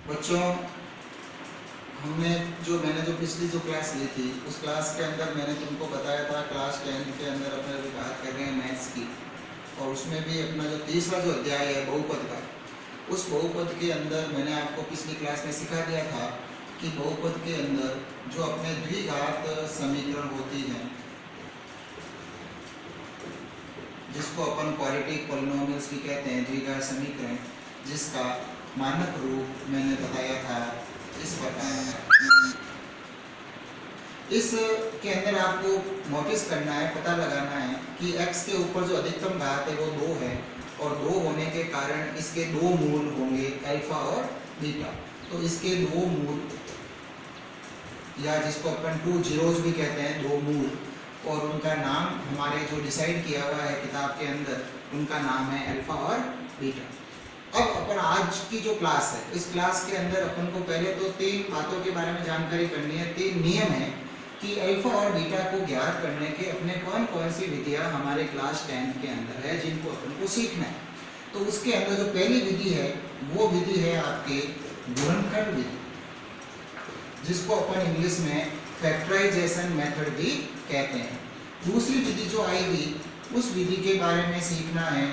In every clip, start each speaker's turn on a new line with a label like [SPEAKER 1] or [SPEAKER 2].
[SPEAKER 1] बच्चों, मैंने जो पिछली क्लास ली थी उस क्लास के अंदर मैंने तुमको बताया था क्लास 10 के अंदर अपने अभी बात कर रहे हैं मैथ्स की, और उसमें भी अपना जो तीसरा जो अध्याय है बहुपद का, उस बहुपद के अंदर मैंने आपको पिछली क्लास में सिखा दिया था कि बहुपद के अंदर जो अपने द्विघात समीकरण होती हैं, जिसको अपन क्वाड्रेटिक पॉलिनोमियल्स भी कहते हैं, द्विघात समीकरण, जिसका मानक रूप मैंने बताया था इस प्रकार। इस के अंदर आपको नोटिस करना है, पता लगाना है कि x के ऊपर जो अधिकतम घात है वो 2 है, और 2 होने के कारण इसके 2 मूल होंगे अल्फा और बीटा। तो इसके 2 मूल, या जिसको अपन 2 जीरोज भी कहते हैं, 2 मूल, और उनका नाम हमारे जो डिसाइड किया हुआ है किताब के अंदर, उनका नाम है अल्फा और बीटा। अब अपन आज की जो क्लास है, इस क्लास के अंदर अपन को पहले तो 3 बातों के बारे में जानकारी करनी है। 3 नियम है कि अल्फा और बीटा को ज्ञात करने के अपने कौन कौन सी विधियां हमारे क्लास 10 के अंदर है, जिनको अपन को सीखना है। तो उसके अंदर जो पहली विधि है वो विधि है आपके गुणनखंड विधि, जिसको अपन इंग्लिश में फैक्टराइजेशन मेथड भी कहते हैं। दूसरी विधि जो आएगी उस विधि के बारे में सीखना है,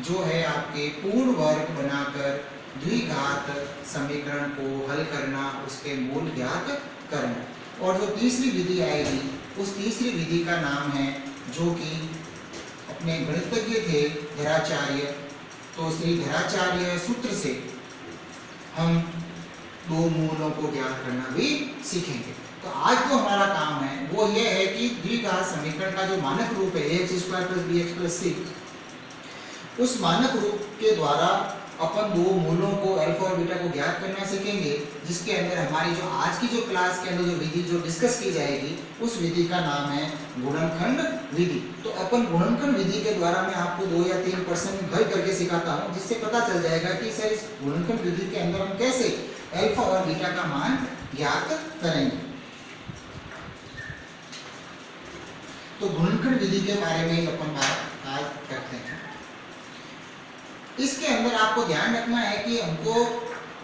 [SPEAKER 1] जो है आपके पूर्ण वर्ग बनाकर द्विघात समीकरण को हल करना, उसके मूल ज्ञात करना। और जो तीसरी विधि आएगी उस तीसरी विधि का नाम है, जो कि अपने गणितज्ञ थे धराचार्य, तो श्री धराचार्य सूत्र से हम 2 मूलों को ज्ञात करना भी सीखेंगे। तो आज जो हमारा काम है वो ये है कि द्विघात समीकरण का जो मानक रूप है ax² + bx + c, उस मानक रूप के द्वारा अपन 2 मूलों को अल्फा और बीटा को ज्ञात करना सीखेंगे, जिसके अंदर हमारी जो आज की जो क्लास के अंदर जो विधि जो डिस्कस की जाएगी उस विधि का नाम है गुणनखंड विधि। तो अपन गुणनखंड विधि के द्वारा मैं आपको 2 या 3 प्रश्न भर करके सिखाता हूँ, जिससे पता चल जाएगा कि सर इस गुणनखंड विधि के अंदर हम कैसे अल्फा और बीटा का मान ज्ञात करेंगे। तो गुणनखंड विधि के बारे में अपन बात आज करते हैं। इसके अंदर आपको ध्यान रखना है कि हमको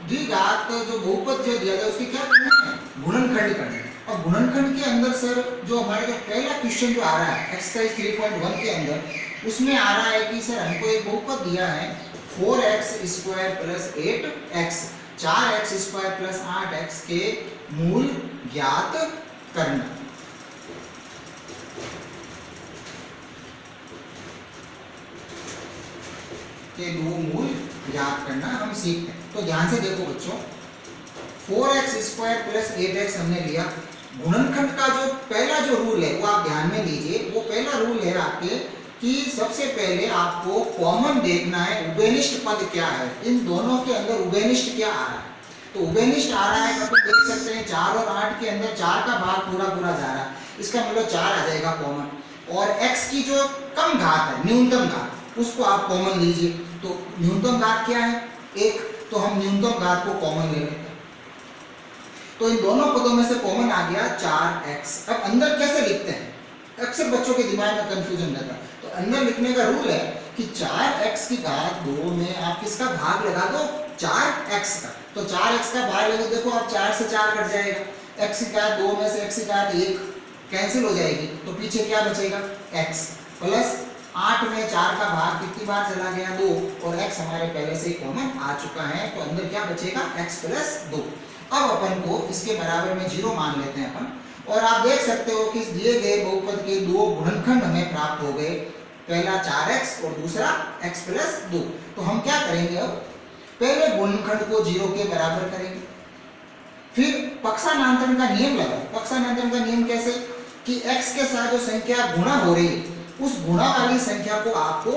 [SPEAKER 1] द्विघात जो बहुपद जो दिया जाए उसकी क्या करना है, गुणनखंड करना है। और गुणनखंड के अंदर सर जो हमारे जो पहला क्वेश्चन जो आ रहा है एक्सरसाइज 3.1 के अंदर, उसमें आ रहा है कि सर हमको एक बहुपद दिया है 4x² + 8x, 4x² + 8x के मूल ज्ञात करना। के 2 मूल ज्ञात करना हम सीखते हैं। तो ध्यान से देखो बच्चों, 4x² + 8x हमने लिया। गुणनखंड का जो पहला जो रूल है वो आप ध्यान में लीजिए। वो पहला रूल है आपके कि सबसे पहले आपको कॉमन देखना है उभयनिष्ठ पद क्या है, इन दोनों के अंदर उभयनिष्ठ क्या आ रहा है। तो उभयनिष्ठ आ रहा है, अपन देख सकते हैं 4 और 8 के अंदर 4 का भाग पूरा पूरा जा रहा है, इसका मतलब 4 आ जाएगा कॉमन। और x की जो कम घात है, न्यूनतम घात, उसको आप कॉमन लीजिए। तो न्यूनतम घात क्या है 1, तो हम न्यूनतम घात को कॉमन ले लेते हैं। तो इन दोनों पदों में से कॉमन आ गया 4x। अब अंदर कैसे लिखते हैं, अक्सर बच्चों के दिमाग में कंफ्यूजन रहता है। तो अंदर लिखने का रूल है कि 4x की घात 2 में आप किसका भाग लगा दो, 4x का। तो 4x का भाग लगा, देखो आप 4 से 4 कट जाएगा, x की घात 2 में से x की घात 1 कैंसिल हो जाएगी, तो पीछे क्या बचेगा x प्लस 8 में 4 का भाग कितनी बार चला गया 2, और x हमारे पहले से कॉमन आ चुका है, तो अंदर क्या बचेगा x + 2। अब अपन को इसके बराबर में 0 मान लेते हैं अपन, और आप देख सकते हो कि दिए गए बहुपद के 2 गुणनखंड हमें प्राप्त हो गए, पहला 4x और दूसरा x + 2। तो हम क्या करेंगे, अब पहले गुणनखंड को 0 के बराबर करेंगे, फिर पक्षांतरण का नियम लगाओ। पक्षांतरण का नियम कैसे कि x के साथ जो संख्या गुणा हो रही है उस गुणा वाली संख्या को आपको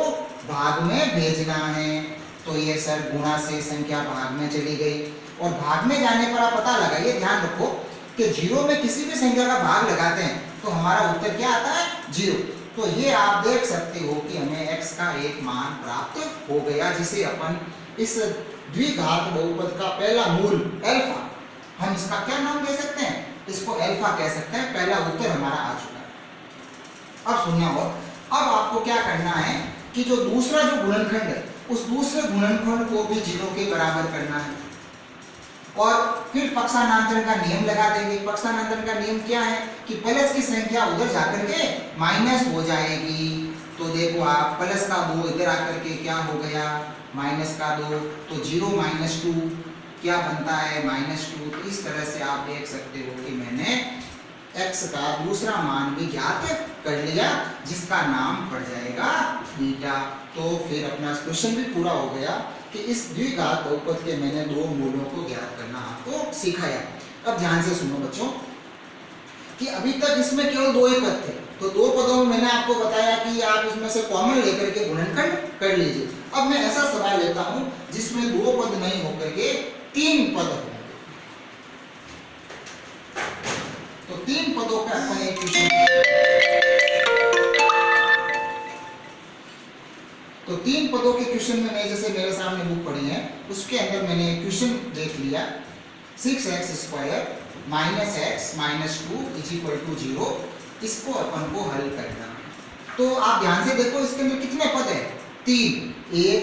[SPEAKER 1] भाग में भेजना है। तो ये सर गुणा से संख्या भाग में चली गई, और भाग में जाने पर आप पता लगाइए, ध्यान रखो कि 0 में किसी भी संख्या का भाग लगाते हैं तो हमारा उत्तर क्या आता है, 0। तो ये आप देख सकते हो कि हमें x का एक मान प्राप्त हो गया, जिसे अपन इस द्विघात बहुपद का पहला मूल अल्फा, हम इसका क्या नाम दे सकते हैं, इसको अल्फा कह सकते हैं। पहला उत्तर हमारा आ चुका है। अब सुनना हो, अब आपको क्या करना है कि जो दूसरा जो गुणनखंड है उस दूसरे गुणनखंड को भी 0 के बराबर करना है। और फिर पक्षांतरण का नियम लगा देंगे। पक्षांतरण का नियम क्या है कि प्लस की संख्या उधर जाकर के माइनस हो जाएगी। तो देखो आप प्लस का 2 इधर आकर के क्या हो गया माइनस का 2, तो 0 माइनस 2 क्या बनता है -2। तो इस तरह से आप देख सकते हो कि मैंने x का दूसरा मान भी ज्ञात कर लिया जिसका नाम पड़ जाएगा बीटा। तो फिर अपना क्वेश्चन भी पूरा हो गया कि इस द्विघात बहुपद के मैंने दो मूलों को ज्ञात करना आपको सिखाया। अब ध्यान से सुनो बच्चों कि अभी तक इसमें केवल दो ही पद थे, तो दो पदों में मैंने आपको बताया कि आप इसमें से कॉमन लेकर के गुणनखंड कर लीजिए। अब मैं ऐसा सवाल लेता हूं जिसमें दो पद नहीं होकर के तीन पद होंगे, तो तीन पदों का अपन एक क्वेश्चन, तो तीन पदों के क्वेश्चन में मैं जैसे मेरे सामने बुक पड़ी है उसके अंदर मैंने एक क्वेश्चन देख लिया 6x square minus x minus 2 is equal to 0। इसको अपन को हल करना। तो आप ध्यान से देखो इसके अंदर कितने पद है, तीन, 1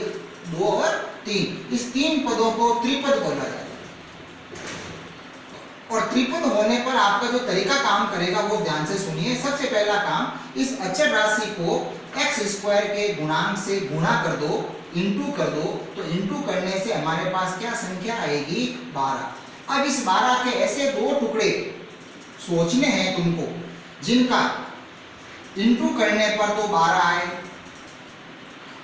[SPEAKER 1] 2 और 3। इस तीन पदों को त्रिपद बोला जाता है और त्रिपद होने पर आपका जो तरीका काम करेगा वो ध्यान से सुनिए। सबसे पहला काम इस अचर राशि को x स्क्वायर के गुणांक से गुणा कर दो, इंटू कर दो। तो इंटू करने से हमारे पास क्या संख्या आएगी 12। अब इस 12 के ऐसे दो टुकड़े सोचने हैं तुमको जिनका इंटू करने पर तो 12 आए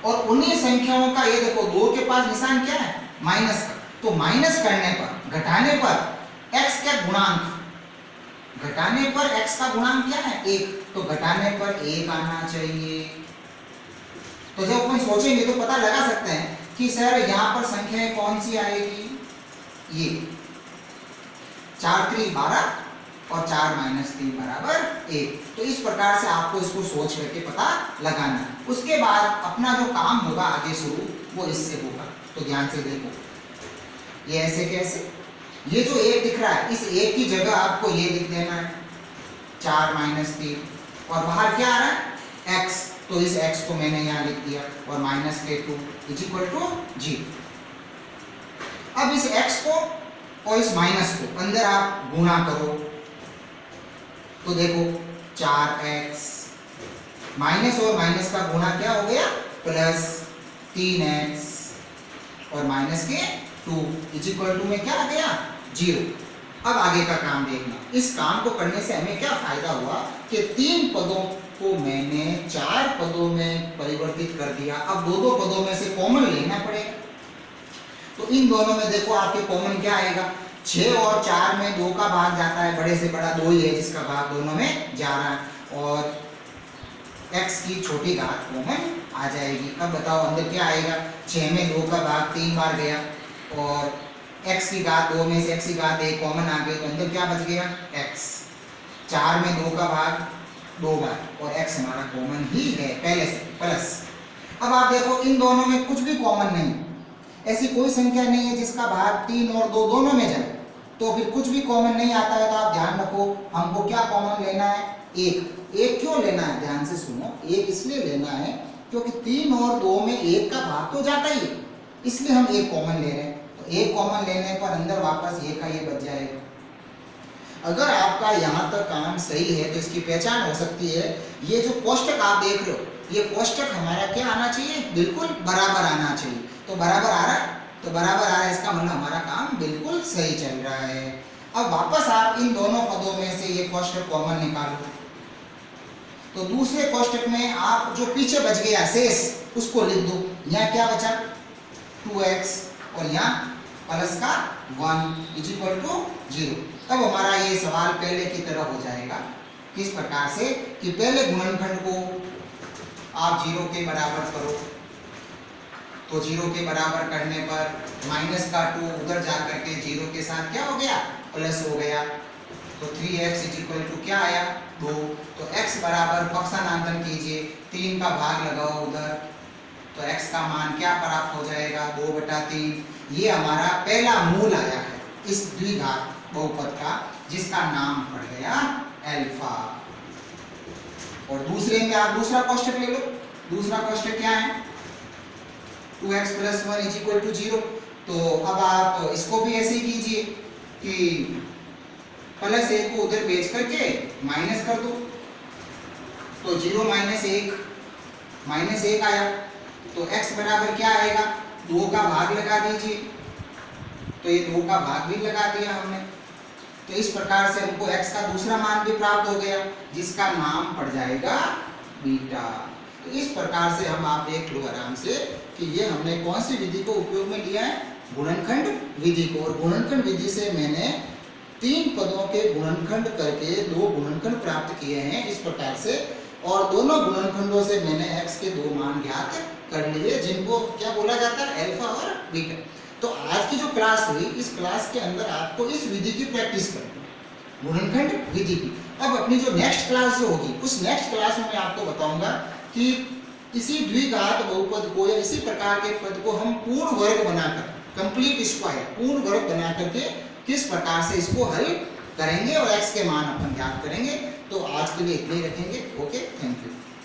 [SPEAKER 1] और उन्हीं संख्याओं का ये देखो 2 के पास निशान क्या है माइनस का, तो माइनस करने पर घटाने पर x का गुणांक, घटाने पर x का गुणांक क्या है 1, तो घटाने पर 1 आना चाहिए। तो जब अपन सोचेंगे तो पता लगा सकते हैं कि सर यहाँ पर संख्याएं कौन सी आएगी, ये 4 3 12 और 4 - 3 = 1। तो इस प्रकार से आपको इसको सोच करके पता लगाना है। उसके बाद अपना जो काम होगा आगे शुरू वो इससे होगा। तो ध्यान से देखो ये ऐसे कैसे, ये जो 1 दिख रहा है इस 1 की जगह आपको ये लिख देना है 4 - 3 और बाहर क्या आ रहा है x, तो इस x को मैंने यहाँ लिख दिया और -2 इज इक्वल टू 0। अब इस x को और इस माइनस को अंदर आप गुणा करो तो देखो 4x, माइनस और माइनस का गुणा क्या हो गया प्लस 3x और माइनस के 2 इज इक्वल टू में क्या आ गया 0। अब आगे का काम देखना। इस काम को करने से हमें क्या फायदा हुआ कि 3 पदों को मैंने 4 पदों में परिवर्तित कर दिया। अब दो पदों में से कॉमन लेना पड़ेगा। तो इन दोनों में देखो आपके कॉमन क्या आएगा, 6 और 4 में 2 का भाग जाता है, बड़े से बड़ा 2 ही है जिसका भाग दोनों में जा रहा है और x की छोटी घात कॉमन आ जाएगी। अब बताओ अंदर क्या आएगा, 6 में 2 का भाग 3 बार गया और x की घात 2 में से x की घात 1 कॉमन आ गई, तो अंदर क्या बच गया x। 4 में 2 का भाग 2 बार और x हमारा कॉमन ही है पहले से प्लस। अब आप देखो इन दोनों में कुछ भी कॉमन नहीं, ऐसी कोई संख्या नहीं है जिसका भाग 3 और 2 दोनों में जाए, तो फिर कुछ भी कॉमन नहीं आता है। तो आप ध्यान रखो हमको क्या कॉमन लेना है 1। 1 क्यों लेना है, ध्यान से सुनो, 1 इसलिए लेना है क्योंकि 3 और 2 में 1 का भाग तो जाता ही है, इसलिए हम 1 कॉमन ले रहे हैं। तो 1 कॉमन लेने पर अंदर वापस 1 का ये बच जाएगा। अगर आपका यहाँ तक काम सही है तो इसकी पहचान हो सकती है, ये जो कोष्टक आप देख रहे हो ये कोष्टक हमारा क्या आना चाहिए, बिल्कुल बराबर आना चाहिए। तो बराबर आ रहा है, तो बराबर आ रहा है इसका मतलब हमारा काम बिल्कुल सही चल रहा है। अब वापस आप इन दोनों पदों में से ये कोष्टक कॉमन निकालो, तो दूसरे कोष्टक में आप जो पीछे बच गया शेष उसको लिख दो। यहाँ क्या बचा 2x और यहाँ प्लस का 1 इज इक्वल टू 0। तब हमारा ये सवाल पहले की तरह हो जाएगा। किस प्रकार से कि पहले गुणनखंड को आप 0 के बराबर करो, तो 0 के बराबर करने पर माइनस का 2 उधर जाकर के 0 के साथ क्या हो गया प्लस हो गया, तो 3x इज इक्वल टू क्या आया 2। तो x बराबर पक्षांतरण कीजिए, 3 का भाग लगाओ उधर, तो x का मान क्या प्राप्त हो जाएगा 2/3। ये हमारा पहला मूल आया है इस द्विघात बहुपद का जिसका नाम पड़ गया अल्फा। और दूसरे में आप दूसरा कोष्टक ले लो। दूसरा कोष्टक क्या है 2x + 1 इज इक्वल टू 0। तो अब आप इसको भी ऐसे ही कीजिए कि प्लस 1 को उधर भेज करके माइनस कर दो, तो 0 माइनस 1 आया, तो x बराबर क्या आएगा, 2 का भाग लगा दीजिए, तो ये 2 का भाग भी लगा दिया हमने। तो इस प्रकार से हमको x का दूसरा मान भी प्राप्त हो गया, जिसका नाम पड़ जाएगा बीटा। तो इस प्रकार से हम आप देख लो आराम से कि ये हमने कौन सी विधि को उपयोग में लिया है, गुणनखंड विधि को। और गुणनखंड विधि से मैंने 3 पदों के गुणनखंड करके 2 गुणनखंड प्राप्त किए हैं इस प्रकार से, और दोनों गुणनखंडों से मैंने x के 2 मान ज्ञात कर लिए, जिनको क्या बोला जाता है, अल्फा और बीटा। तो आज की जो क्लास हुई, इस क्लास के अंदर आपको इस विधि की प्रैक्टिस करनी है, गुणनखंड विधि की। अब अपनी जो नेक्स्ट क्लास जो होगी, उस नेक्स्ट क्लास में मैं आपको बताऊंगा कि इसी द्विघात बहुपद को या इसी प्रकार के पद को हम पूर्ण वर्ग बनाकर, कंप्लीट स्क्वायर, पूर्ण वर्ग बना करके किस प्रकार से इसको हल करेंगे और x के मान अपन ज्ञात करेंगे। तो आज के लिए इतना ही रखेंगे। Okay, thank you.